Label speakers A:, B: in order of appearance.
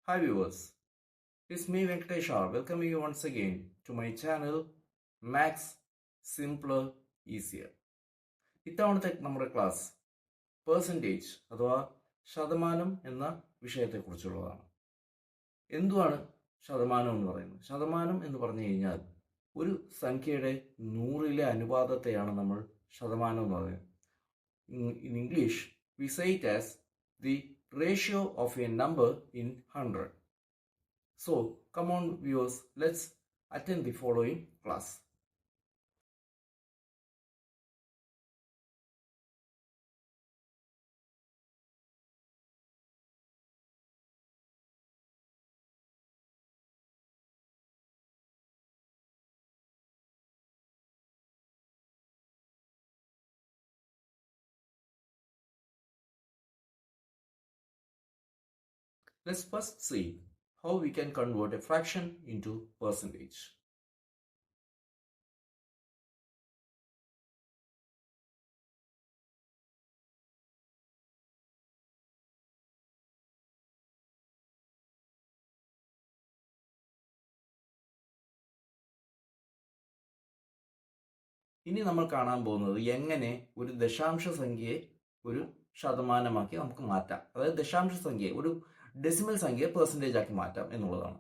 A: Hi viewers, it's me Venkateshar welcoming you once again to my channel Max Simpler Easier. ഇത്തവണത്തെ നമ്മുടെ class percentage അഥവാ ശതമാനം എന്ന വിഷയത്തെക്കുറിച്ചുള്ളതാണ്. എന്തുവാണ് ശതമാനം എന്ന് പറയുന്നത്? ശതമാനം എന്ന് പറഞ്ഞു കഴിഞ്ഞാൽ ഒരു സംഖ്യയുടെ 100ലെ അനുപാതത്തെയാണ് നമ്മൾ ശതമാനം എന്ന് പറയുന്നത്. In English, we say it as the ratio of a number in 100. So, come on viewers, let's attend the following class. Let's first see how we can convert a fraction into percentage. ഇനി നമ്മൾ കാണാൻ പോകുന്നത് എങ്ങനെ ഒരു ദശാംശ സംഖ്യയെ ഒരു ശതമാനമാക്കി നമുക്ക് മാറ്റാം. അതായത് ദശാംശ സംഖ്യയെ ഒരു ഡെസിമൽ സംഖ്യയെ പെർസെൻറ്റേജ് ആക്കി മാറ്റാം എന്നുള്ളതാണ്.